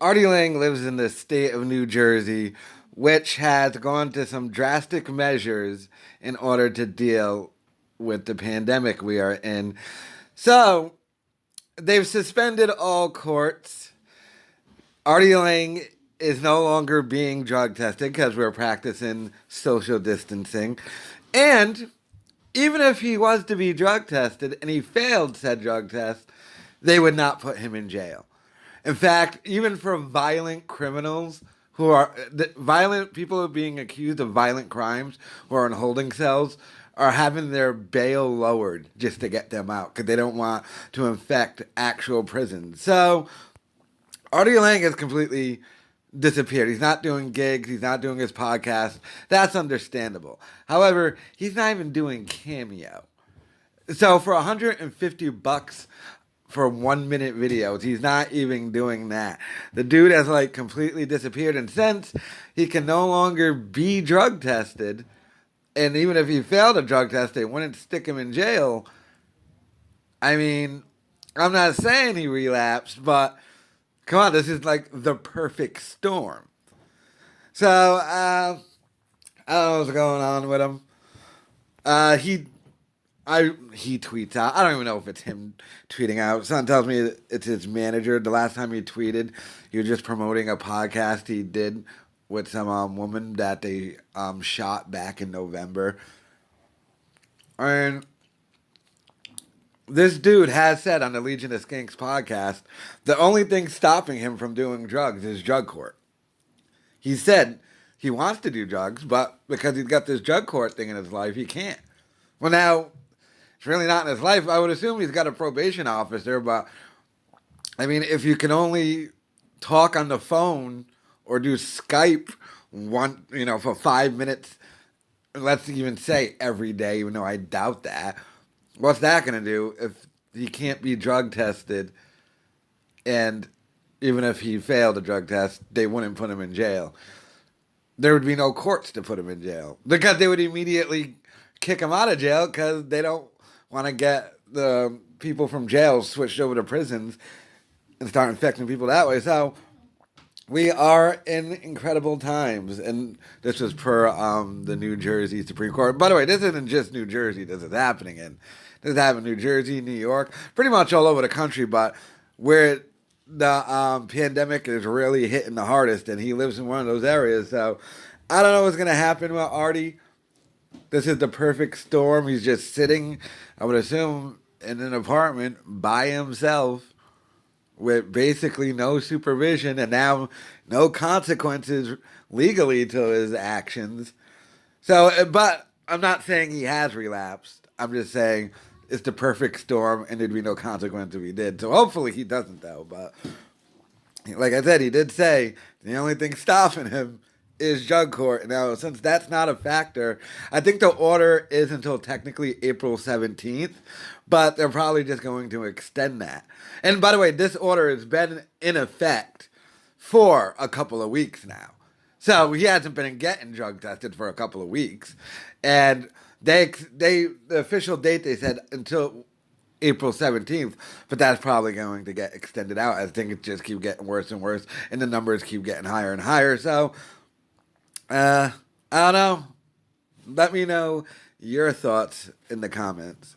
Artie Lange lives in the state of New Jersey, which has gone to some drastic measures in order to deal with the pandemic we are in. So, they've suspended all courts. Artie Lang is no longer being drug tested because we're practicing social distancing. And even if he was to be drug tested and he failed said drug test, they would not put him in jail. In fact, even for violent criminals who are violent people who are being accused of violent crimes who are in holding cells are having their bail lowered just to get them out because they don't want to infect actual prisons. So Artie Lang has completely disappeared. He's not doing gigs. He's not doing his podcast. That's understandable. However, he's not even doing Cameo. So for $150 for 1 minute videos, he's not even doing that. The dude has like completely disappeared. And since he can no longer be drug tested, and even if he failed a drug test, they wouldn't stick him in jail. I mean, I'm not saying he relapsed, but come on, this is like the perfect storm. So, I don't know what's going on with him. He he tweets out. I don't even know if it's him tweeting out. Someone tells me it's his manager. The last time he tweeted, he was just promoting a podcast he did with some woman that they shot back in November. And this dude has said on the Legion of Skanks podcast, the only thing stopping him from doing drugs is drug court. He said he wants to do drugs, but because he's got this drug court thing in his life, he can't. Well, now, it's really not in his life. I would assume he's got a probation officer, but I mean, if you can only talk on the phone or do Skype for 5 minutes, let's even say every day, even though I doubt that, what's that going to do if he can't be drug tested? And even if he failed a drug test, they wouldn't put him in jail. There would be no courts to put him in jail because they would immediately kick him out of jail because they don't want to get the people from jails switched over to prisons and start infecting people that way. So we are in incredible times, and this was per the New Jersey Supreme Court. By the way, this isn't just New Jersey. This is happening in. This is happening in New Jersey, New York, pretty much all over the country. But where the pandemic is really hitting the hardest, and he lives in one of those areas. So I don't know what's going to happen with Artie. This is the perfect storm. He's just sitting, I would assume, in an apartment by himself with basically no supervision and now no consequences legally to his actions. So, but I'm not saying he has relapsed. I'm just saying it's the perfect storm and there'd be no consequence if he did. So hopefully he doesn't, though. But like I said, he did say the only thing stopping him is drug court. Now, since that's not a factor, I think the order is until technically April 17th, but they're probably just going to extend that. And by the way, this order has been in effect for a couple of weeks now. So he hasn't been getting drug tested for a couple of weeks. And the official date they said until April 17th, but that's probably going to get extended out as things just keep getting worse and worse and the numbers keep getting higher and higher. So I don't know. Let me know your thoughts in the comments.